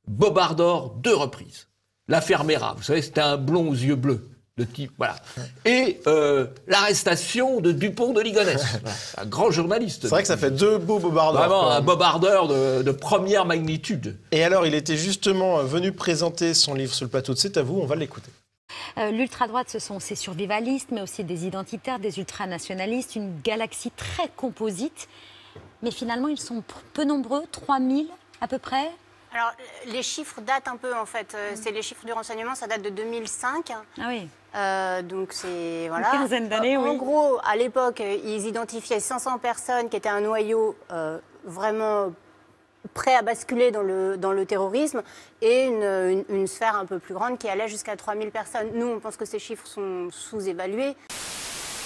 Bobardor 2 reprises. L'affaire Mera, vous savez, c'était un blond aux yeux bleus. De type, voilà. Et l'arrestation de Dupont de Ligonnès, un grand journaliste. C'est vrai que ça fait 2 beaux bobardeurs. Vraiment, un bobardeur de première magnitude. Et alors, il était justement venu présenter son livre sur le plateau de C'est à vous, on va l'écouter. L'ultra-droite, ce sont ces survivalistes, mais aussi des identitaires, des ultranationalistes, une galaxie très composite. Mais finalement, ils sont peu nombreux, 3000 à peu près. Alors, les chiffres datent un peu, en fait. C'est les chiffres du renseignement, ça date de 2005. Ah oui. Donc, c'est... Voilà. Une quinzaine d'années, oui. En gros, à l'époque, ils identifiaient 500 personnes qui étaient un noyau vraiment prêt à basculer dans le terrorisme et une sphère un peu plus grande qui allait jusqu'à 3000 personnes. Nous, on pense que ces chiffres sont sous-évalués.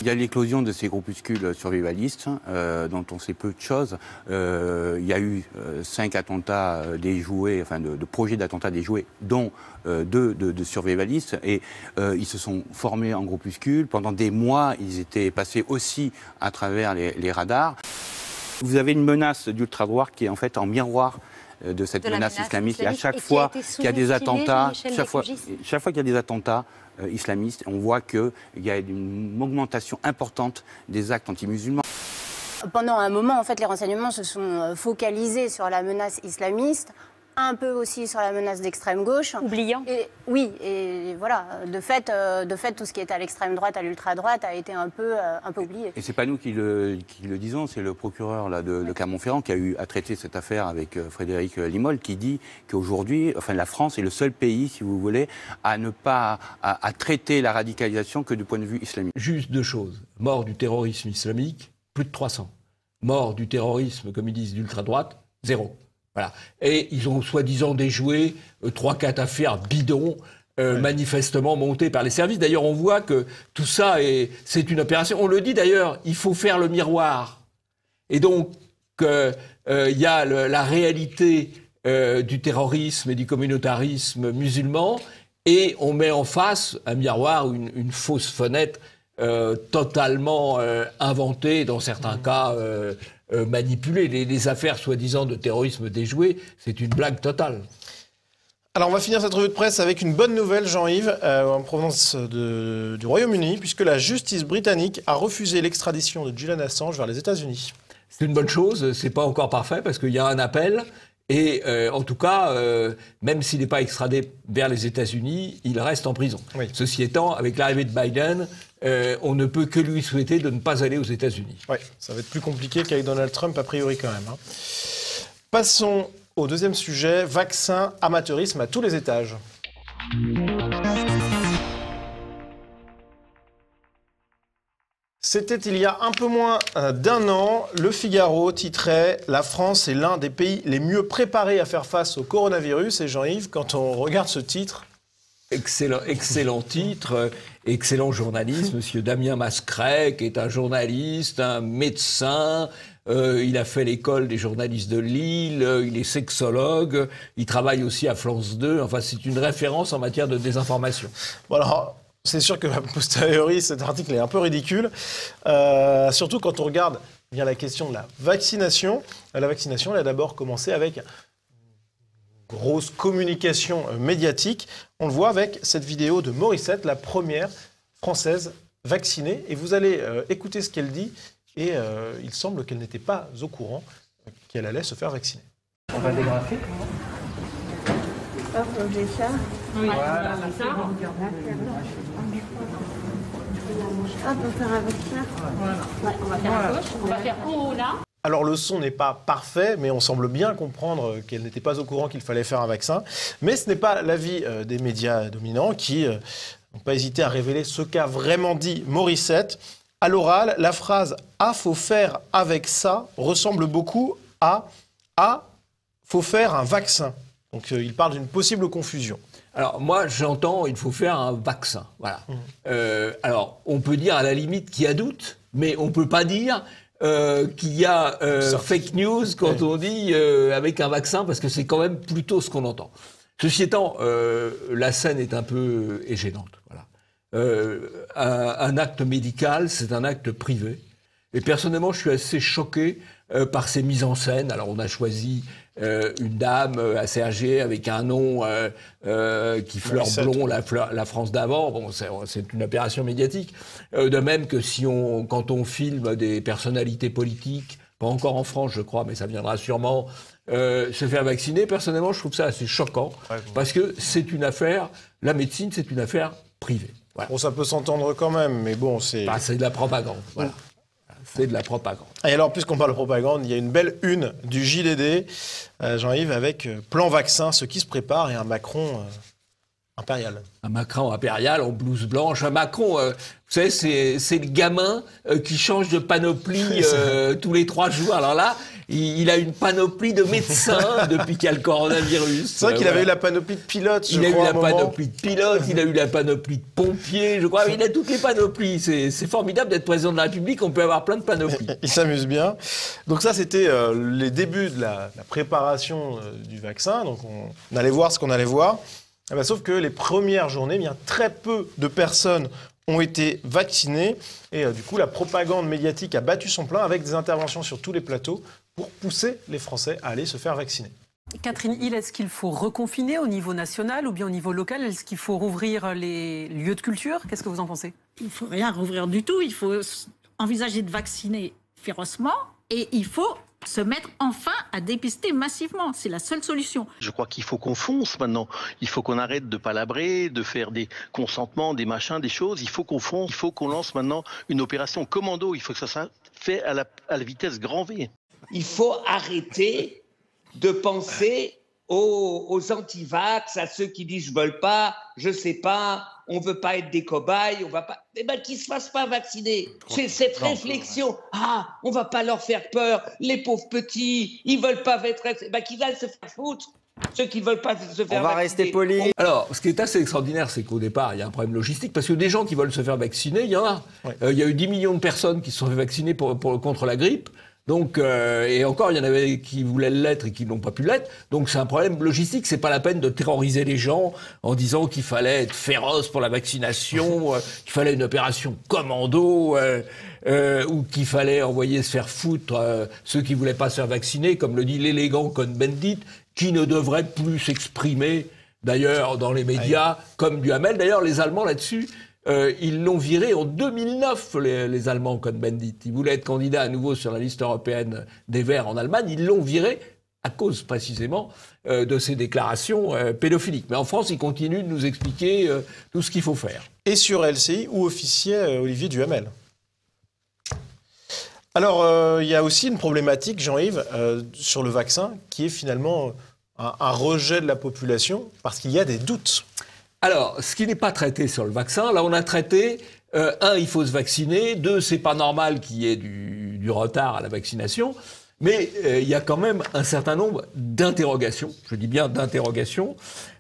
Il y a l'éclosion de ces groupuscules survivalistes dont on sait peu de choses. Il y a eu 5 attentats déjoués, enfin de projets d'attentats déjoués, dont 2 de survivalistes. Et ils se sont formés en groupuscules. Pendant des mois, ils étaient passés aussi à travers les radars. Vous avez une menace d'ultra-droite qui est en fait en miroir de cette menace islamiste. Et à chaque fois qu'il y a des attentats, chaque fois qu'il y a des attentats islamistes, on voit qu'il y a une augmentation importante des actes anti-musulmans. Pendant un moment, en fait, les renseignements se sont focalisés sur la menace islamiste, un peu aussi sur la menace d'extrême gauche. Oubliant. Et voilà, de fait, tout ce qui est à l'extrême droite, à l'ultra droite, a été un peu oublié. Et c'est pas nous qui le disons, c'est le procureur là, de Clermont-Ferrand qui a eu à traiter cette affaire avec Frédéric Limolle, qui dit qu'aujourd'hui, enfin, la France est le seul pays, si vous voulez, à ne pas à traiter la radicalisation que du point de vue islamique. Juste 2 choses. Mort du terrorisme islamique, plus de 300. Mort du terrorisme, comme ils disent, d'ultra-droite, 0. Voilà. Et ils ont soi-disant déjoué 3-4 affaires bidons manifestement montées par les services. D'ailleurs, on voit que tout ça, c'est une opération. On le dit d'ailleurs, il faut faire le miroir. Et donc, il y a la réalité du terrorisme et du communautarisme musulman, et on met en face un miroir ou une fausse fenêtre totalement inventée, dans certains cas manipulée. Les affaires soi-disant de terrorisme déjouées, c'est une blague totale. Alors on va finir cette revue de presse avec une bonne nouvelle, Jean-Yves, en provenance du Royaume-Uni, puisque la justice britannique a refusé l'extradition de Julian Assange vers les États-Unis. C'est une bonne chose, c'est pas encore parfait parce qu'il y a un appel. Et en tout cas, même s'il n'est pas extradé vers les États-Unis, il reste en prison. Oui. Ceci étant, avec l'arrivée de Biden, on ne peut que lui souhaiter de ne pas aller aux États-Unis. Oui, ça va être plus compliqué qu'avec Donald Trump, a priori quand même. Passons au deuxième sujet, vaccin, amateurisme à tous les étages. C'était il y a un peu moins d'un an, Le Figaro titrait « La France est l'un des pays les mieux préparés à faire face au coronavirus ». Et Jean-Yves, quand on regarde ce titre... Excellent titre, excellent journaliste, monsieur Damien Mascret, qui est un journaliste, un médecin, il a fait l'école des journalistes de Lille, il est sexologue, il travaille aussi à France 2, enfin c'est une référence en matière de désinformation. Bon alors, c'est sûr que a posteriori, cet article est un peu ridicule, surtout quand on regarde bien la question de la vaccination. La vaccination, elle a d'abord commencé avec grosse communication médiatique. On le voit avec cette vidéo de Morissette, la première française vaccinée. Et vous allez écouter ce qu'elle dit. Et il semble qu'elle n'était pas au courant qu'elle allait se faire vacciner. On va dégrafer. Hop, j'ai ça. Oui. Voilà, ça. Hop, on va faire un vaccin. Voilà. Ouais, on va faire à gauche. On va faire en haut là. Alors le son n'est pas parfait, mais on semble bien comprendre qu'elle n'était pas au courant qu'il fallait faire un vaccin. Mais ce n'est pas l'avis des médias dominants qui n'ont pas hésité à révéler ce qu'a vraiment dit Morissette. À l'oral, la phrase « Ah, faut faire avec ça » ressemble beaucoup à « Ah, faut faire un vaccin ». Donc il parle d'une possible confusion. Alors moi j'entends il faut faire un vaccin, voilà. Alors on peut dire à la limite qu'il y a doute, mais on peut pas dire qu'il y a fake news quand on dit avec un vaccin, parce que c'est quand même plutôt ce qu'on entend. Ceci étant, la scène est un peu gênante. Voilà. Un acte médical, c'est un acte privé. Et personnellement, je suis assez choqué par ces mises en scène. Alors on a choisi une dame assez âgée avec un nom qui fleure blond, la France d'avant. Bon, c'est une opération médiatique. De même que quand on filme des personnalités politiques, pas encore en France, je crois, mais ça viendra sûrement, se faire vacciner. Personnellement, je trouve ça assez choquant parce que c'est une affaire. La médecine, c'est une affaire privée. Voilà. Bon, ça peut s'entendre quand même, mais bon, c'est... Bah, c'est de la propagande, voilà. C'est de la propagande. Et alors, puisqu'on parle de propagande, il y a une belle une du JDD, Jean-Yves, avec plan vaccin, ce qui se prépare, et un Macron impérial. Un Macron impérial en blouse blanche. Un Macron, vous savez, c'est le gamin qui change de panoplie tous les 3 jours. Alors là, il a une panoplie de médecins depuis qu'il y a le coronavirus. C'est vrai qu'il avait eu la panoplie de pilote, je crois. Il a eu la panoplie de pilote, il a eu la panoplie de pompiers, je crois. Il a toutes les panoplies. C'est formidable d'être président de la République, on peut avoir plein de panoplies. Il s'amuse bien. Donc ça, c'était les débuts de la préparation du vaccin. Donc on allait voir ce qu'on allait voir. Eh bien, sauf que les premières journées, bien, très peu de personnes ont été vaccinées. Et du coup, la propagande médiatique a battu son plein avec des interventions sur tous les plateaux pour pousser les Français à aller se faire vacciner. Catherine Hill, est-ce qu'il faut reconfiner au niveau national ou bien au niveau local? Est-ce qu'il faut rouvrir les lieux de culture? Qu'est-ce que vous en pensez? Il ne faut rien rouvrir du tout. Il faut envisager de vacciner férocement et il faut se mettre enfin à dépister massivement. C'est la seule solution. Je crois qu'il faut qu'on fonce maintenant. Il faut qu'on arrête de palabrer, de faire des consentements, des machins, des choses. Il faut qu'on fonce. Il faut qu'on lance maintenant une opération commando. Il faut que ça soit fait à la vitesse grand V. Il faut arrêter de penser aux anti-vax, à ceux qui disent « je ne veux pas, je ne sais pas, on ne veut pas être des cobayes, on va pas… » Eh bien, qu'ils ne se fassent pas vacciner. C'est cette réflexion. Ah, on ne va pas leur faire peur. Les pauvres petits, ils ne veulent pas être… Eh bien, qu'ils aillent se faire foutre. Ceux qui ne veulent pas se faire vacciner. On va rester polis. Alors, ce qui est assez extraordinaire, c'est qu'au départ, il y a un problème logistique, parce que des gens qui veulent se faire vacciner, il y en a. Il y a eu 10 millions de personnes qui se sont fait vacciner contre la grippe. Donc, et encore, il y en avait qui voulaient l'être et qui n'ont pas pu l'être. Donc, c'est un problème logistique. C'est pas la peine de terroriser les gens en disant qu'il fallait être féroce pour la vaccination, qu'il fallait une opération commando, ou qu'il fallait envoyer se faire foutre ceux qui voulaient pas se faire vacciner, comme le dit l'élégant Cohn-Bendit, qui ne devrait plus s'exprimer, d'ailleurs, dans les médias, comme Duhamel. D'ailleurs, les Allemands, là-dessus, ils l'ont viré en 2009, les Allemands, Cohn-Bendit. Ils voulaient être candidats à nouveau sur la liste européenne des Verts en Allemagne. Ils l'ont viré à cause, précisément, de ces déclarations pédophiliques. Mais en France, ils continuent de nous expliquer tout ce qu'il faut faire. Et sur LCI, où officiait Olivier Duhamel. Alors, il y a aussi une problématique, Jean-Yves, sur le vaccin, qui est finalement un rejet de la population, parce qu'il y a des doutes. Alors, ce qui n'est pas traité sur le vaccin, là on a traité, il faut se vacciner, 2, c'est pas normal qu'il y ait du retard à la vaccination, mais il y a quand même un certain nombre d'interrogations, je dis bien d'interrogations.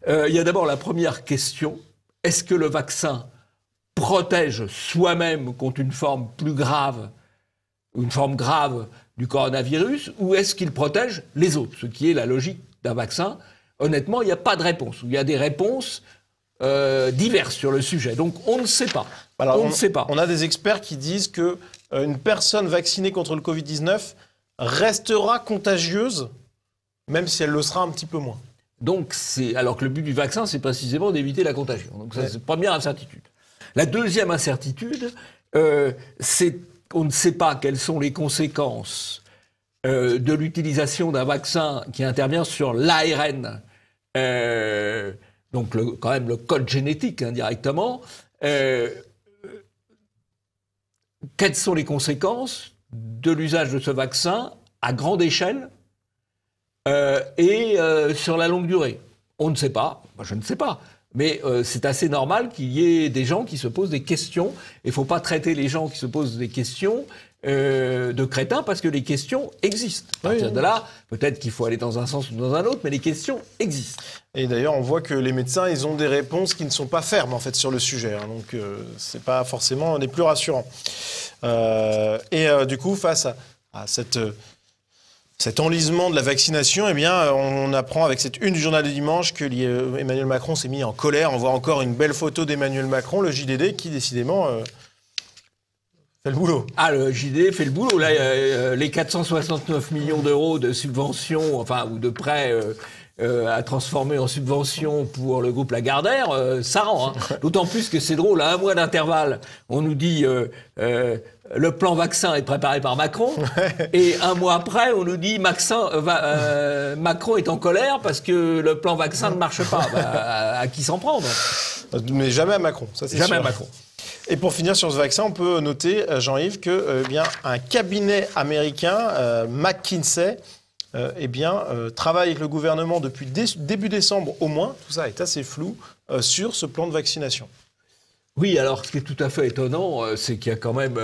Il y a d'abord la première question, est-ce que le vaccin protège soi-même contre une forme plus grave, une forme grave du coronavirus, ou est-ce qu'il protège les autres, ce qui est la logique d'un vaccin? Honnêtement, il n'y a pas de réponse. Il y a des réponses diverses sur le sujet. Donc, on ne sait pas. Alors, on ne sait pas. On a des experts qui disent que une personne vaccinée contre le Covid-19 restera contagieuse, même si elle le sera un petit peu moins. Donc, alors que le but du vaccin, c'est précisément d'éviter la contagion. Donc, ça, c'est la première incertitude. La deuxième incertitude, c'est qu'on ne sait pas quelles sont les conséquences de l'utilisation d'un vaccin qui intervient sur l'ARN, donc quand même le code génétique indirectement. Quelles sont les conséquences de l'usage de ce vaccin à grande échelle et sur la longue durée? On ne sait pas, moi je ne sais pas. Mais c'est assez normal qu'il y ait des gens qui se posent des questions. Il ne faut pas traiter les gens qui se posent des questions de crétins, parce que les questions existent. À partir de là, peut-être qu'il faut aller dans un sens ou dans un autre, mais les questions existent. Et d'ailleurs, on voit que les médecins, ils ont des réponses qui ne sont pas fermes, en fait, sur le sujet. Hein. Donc, c'est pas forcément les plus rassurants. Du coup, face à cet enlisement de la vaccination, eh bien, on apprend avec cette une du journal du dimanche que Emmanuel Macron s'est mis en colère. On voit encore une belle photo d'Emmanuel Macron, le JDD, qui décidément fait le boulot. Ah, le JDD fait le boulot. Là, les 469 millions d'euros de subventions, enfin, ou de prêts à transformer en subventions pour le groupe Lagardère, ça rend. Hein. D'autant plus que c'est drôle, à un mois d'intervalle, on nous dit le plan vaccin est préparé par Macron, et un mois après, on nous dit Macron est en colère parce que le plan vaccin ne marche pas. À qui s'en prendre? Mais jamais à Macron, ça c'est sûr. Jamais à Macron. Et pour finir sur ce vaccin, on peut noter, Jean-Yves, que un cabinet américain, McKinsey, travaille avec le gouvernement depuis début décembre au moins, tout ça est assez flou, sur ce plan de vaccination. Oui, alors ce qui est tout à fait étonnant, c'est qu'il y a quand même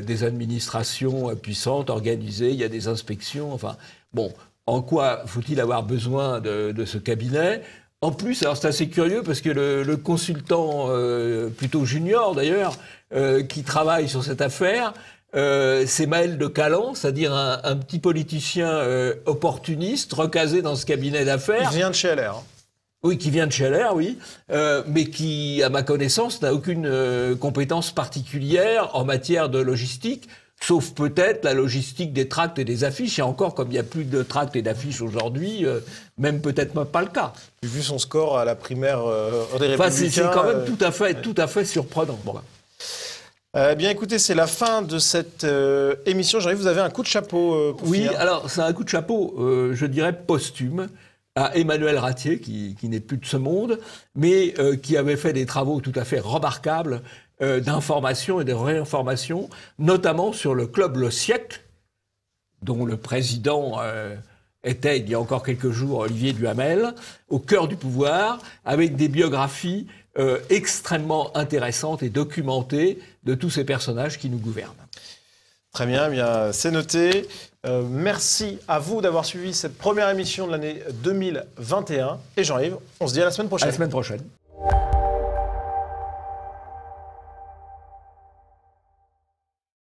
des administrations puissantes, organisées, il y a des inspections, enfin, bon, en quoi faut-il avoir besoin de ce cabinet ? En plus, alors c'est assez curieux parce que le consultant, plutôt junior d'ailleurs, qui travaille sur cette affaire, c'est Maël de Calan, c'est-à-dire un petit politicien opportuniste, recasé dans ce cabinet d'affaires. Il vient de chez LR. Oui, qui vient de chez LR, oui, mais qui, à ma connaissance, n'a aucune compétence particulière en matière de logistique, sauf peut-être la logistique des tracts et des affiches. Et encore, comme il n'y a plus de tracts et d'affiches aujourd'hui, même peut-être pas le cas. Vu son score à la primaire des Républicains... Enfin, c'est quand même tout à fait surprenant. Bon. Bien écoutez, c'est la fin de cette émission. Jean-Yves, vous avez un coup de chapeau pour finir. Oui, alors c'est un coup de chapeau, je dirais posthume, à Emmanuel Ratier, qui n'est plus de ce monde, mais qui avait fait des travaux tout à fait remarquables d'information et de réinformation, notamment sur le club Le Siècle, dont le président était, il y a encore quelques jours, Olivier Duhamel, au cœur du pouvoir, avec des biographies extrêmement intéressantes et documentées de tous ces personnages qui nous gouvernent. Très bien, bien c'est noté. Merci à vous d'avoir suivi cette première émission de l'année 2021. Et Jean-Yves, on se dit à la semaine prochaine. À la semaine prochaine.